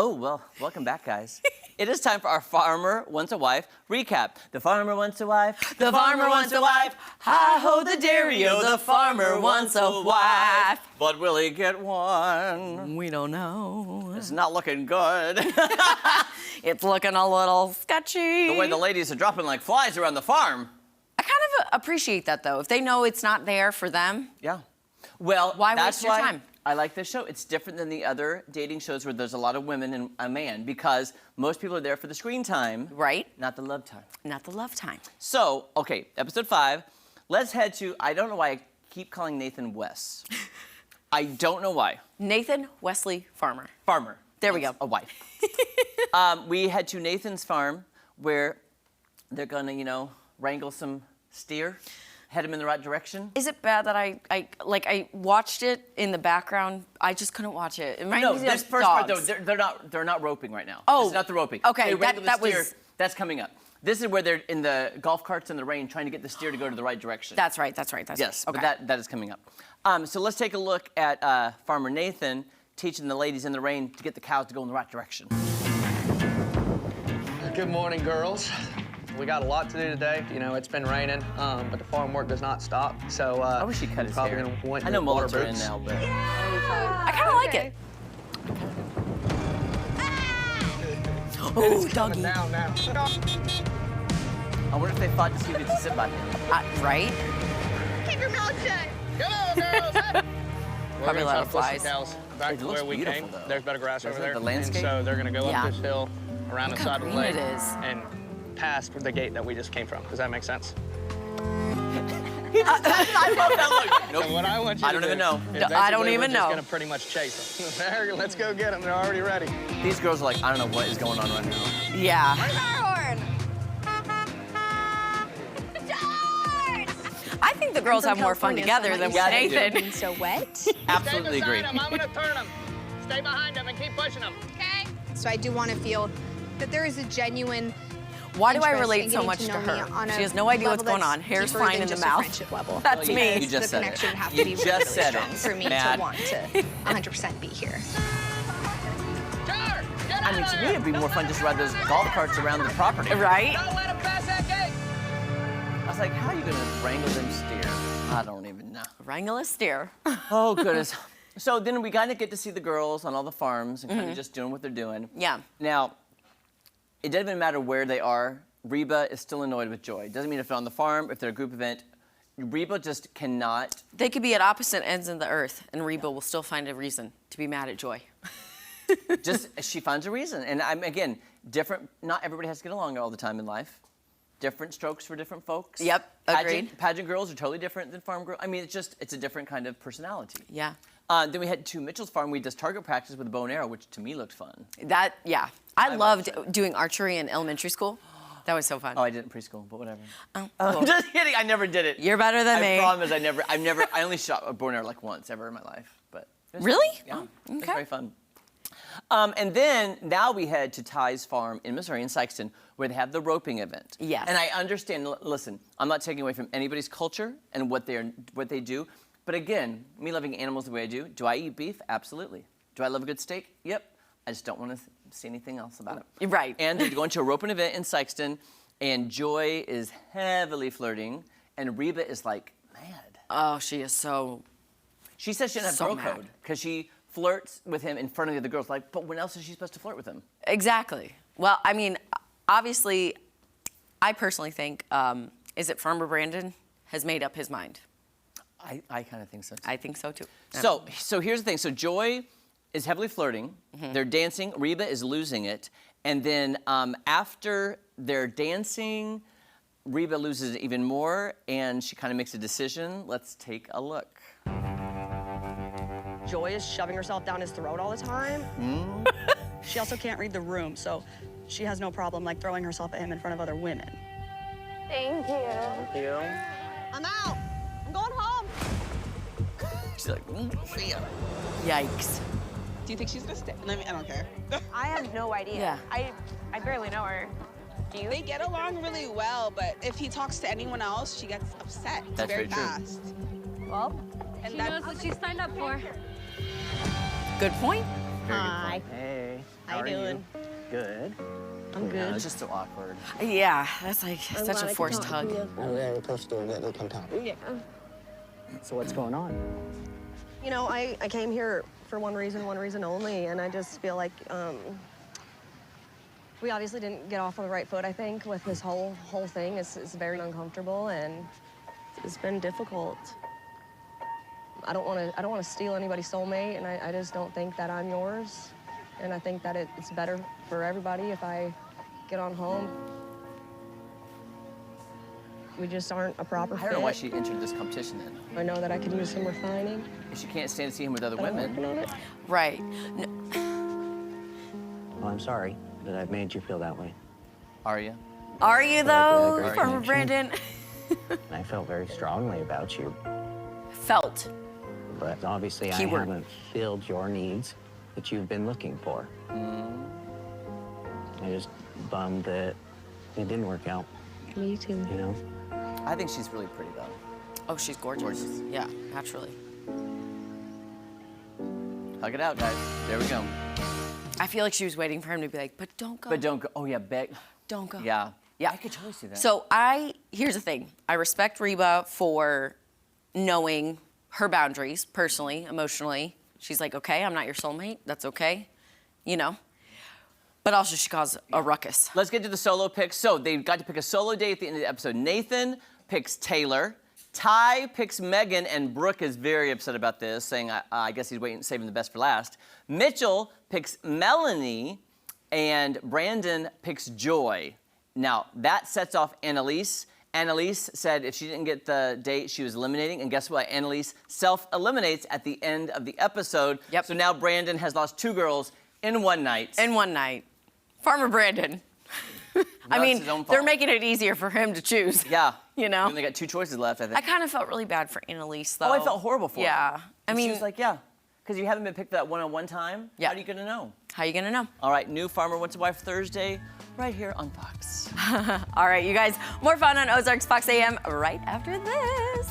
Oh, well, welcome back, guys. It is time for our Farmer Wants a Wife recap. The farmer wants a wife. The farmer wants a wife. Hi-ho the dairy-o, the farmer wants a wife. But will he get one? We don't know. It's not looking good. It's looking a little sketchy. The way the ladies are dropping like flies around the farm. I kind of appreciate that, though. If they know it's not there for them. Yeah. Well, why that's waste your why time? I like this show. It's different than the other dating shows where there's a lot of women and a man, because most people are there for the screen time. Right. Not the love time. Not the love time. So, okay, episode 5. Let's head to, I don't know why I keep calling Nathan Wes. I don't know why. Nathan Wesley Farmer. Farmer. There we go. A wife. We head to Nathan's farm where they're gonna, you know, wrangle some steer, head them in the right direction. Is it bad that I watched it in the background? I just couldn't watch it. It No, reminds me this of first part dogs. though, they're not roping right now. Oh, it's not the roping. okay, They wrangle that the steer. was- That's coming up. This is where they're in the golf carts in the rain trying to get the steer to go to the right direction. That's right. Yes, right. Okay. but that is coming up. So let's take a look at Farmer Nathan teaching the ladies in the rain to get the cows to go in the right direction. Good morning, girls. We got a lot to do today. You know, it's been raining, but the farm work does not stop. So I wish he cut his probably hair. gonna want I know new mullets water are in boots. now, but I kind of like it. Oh, doggy. Down now. I wonder if they fought to see who gets to sit by him. Right? Keep your mouth shut. Come on, girls. Probably a lot of flies. Cows back It to looks where we beautiful, came. though. There's better grass Doesn't over it? there. The landscape? And so they're gonna go Yeah. up this hill, around Look the how side of the green lake, it is. and past the gate that we just came from. Does that make sense? I love that look. Nope. And what I want you I to don't do even know. is I don't basically even we're just know. gonna pretty much chase them. There, let's go get them. They're already ready. These girls are like, I don't know what is going on right now. Yeah. I think the girls have more fun together than with Yeah, they do. Nathan. So wet. Absolutely Stay agree. beside them. I'm gonna turn them. Stay behind them and keep pushing them. Okay. So I do want to feel that there is a genuine. Why do I interest relate in so getting much to to know me her? on a She has no idea what's level going on. that's Hair's deeper flying than in the just a mouth. friendship level. That's You me. just the said it. connection would have You to be just really said strong it. for me Mad. to want to 100% be here. Jar, get I out mean, of to me, there. it'd be more fun just to ride those golf carts around the property. Right? Don't let them pass that gate. I was like, how are you gonna wrangle them steer? I don't even know. Wrangle a steer. Oh, goodness. So then we kind of get to see the girls on all the farms and kind of just doing what they're doing. Yeah. Now, it doesn't even matter where they are. Reba is still annoyed with Joy. Doesn't mean if they're on the farm, if they're a group event. Reba just cannot. They could be at opposite ends of the earth, and Reba will still find a reason to be mad at Joy. She finds a reason. And I'm, again, different. Not everybody has to get along all the time in life. Different strokes for different folks. Yep, agreed. Pageant girls are totally different than farm girls. I mean, it's a different kind of personality. Yeah. Then we head to Mitchell's farm. We did target practice with a bow and arrow, which to me looked fun. Yeah. I loved doing archery in elementary school. That was so fun. Oh, I did it in preschool, but whatever. Oh, I'm cool. just kidding. I never did it. You're better than me. I promise. I only shot a bow and arrow like once ever in my life. But it was Really? fun. Yeah. Oh, It was okay. very fun. And then now we head to Ty's farm in Missouri, in Sykeston, where they have the roping event. Yes. And I understand. Listen, I'm not taking away from anybody's culture and what they do. But again, me loving animals the way I do I eat beef? Absolutely. Do I love a good steak? Yep. I just don't want to see anything else about it. Right. And they're going to a roping event in Sykeston, and Joy is heavily flirting, and Reba is like mad. Oh, she is so. She says she doesn't So have girl mad. code because she flirts with him in front of the other girls. Like, but when else is she supposed to flirt with him? Exactly. Well, I mean, obviously, I personally think, is it Farmer Brandon has made up his mind? I kind of think so too. I think so too. So here's the thing. So Joy is heavily flirting. They're dancing. Reba is losing it. And then after they're dancing, Reba loses it even more, and she kind of makes a decision. Let's take a look. Joy is shoving herself down his throat all the time. She also can't read the room, so she has no problem like throwing herself at him in front of other women. Thank you. Thank you. I'm out. I'm going home. She's like, yeah. Yikes. Do you think she's gonna stay? I mean, I don't care. I have no idea. Yeah. I barely know her. Do you? They get along really well, but if he talks to anyone else, she gets upset That's very very true. fast. Well, She knows what she signed up for. Good point. Very good Hi. point. Hey. How you feeling? Good. I'm good. It's just so awkward. Yeah, that's like such a forced hug. Oh, yeah, we're close to it. They come talk. Yeah. So what's going on? You know, I came here for one reason only, and I just feel like we obviously didn't get off on the right foot, I think, with this whole thing. It's very uncomfortable, and it's been difficult. I don't want to steal anybody's soulmate, and I just don't think that I'm yours. And I think that it's better for everybody if I get on home. We just aren't a proper fit. I don't know why she entered this competition then. I know that I could use some refining. She can't stand to see him with other But I'm women. working on it. Right. Well, I'm sorry that I've made you feel that way. Are you? Are you Like though, we had a great Farmer connection. Brandon? And I felt very strongly about you. Felt. But obviously Keyword. I haven't filled your needs that you've been looking for. I'm just bummed that it didn't work out, Me too. you know? I think she's really pretty though. Oh, she's gorgeous. Yeah, naturally. Hug it out, guys. There we go. I feel like she was waiting for him to be like, but don't go. But don't go. Oh yeah, Beck. Don't go. Yeah. Yeah. I could totally see that. So here's the thing. I respect Reba for knowing her boundaries, personally, emotionally. She's like, okay, I'm not your soulmate. That's okay, you know. But also she caused a ruckus. Let's get to the solo picks. So they got to pick a solo date at the end of the episode. Nathan picks Taylor. Ty picks Megan, and Brooke is very upset about this, saying, I guess he's waiting, saving the best for last. Mitchell picks Melanie, and Brandon picks Joy. Now, that sets off Annalise. Annalise said if she didn't get the date, she was eliminating. And guess what? Annalise self-eliminates at the end of the episode. Yep. So now Brandon has lost 2 girls in one night. In one night. Farmer Brandon. I it's mean, his own they're fault. making it easier for him to choose. Yeah. You know? And they got 2 choices left, I think. I kind of felt really bad for Annalise, though. Oh, I felt horrible for her. Yeah. I And mean, she was like, yeah, because you haven't been picked for that one-on-one time. Yeah. How are you gonna know? how you gonna know? All right, new Farmer Wants a Wife Thursday, right here on Fox. All right, you guys, more fun on Ozarks Fox AM right after this.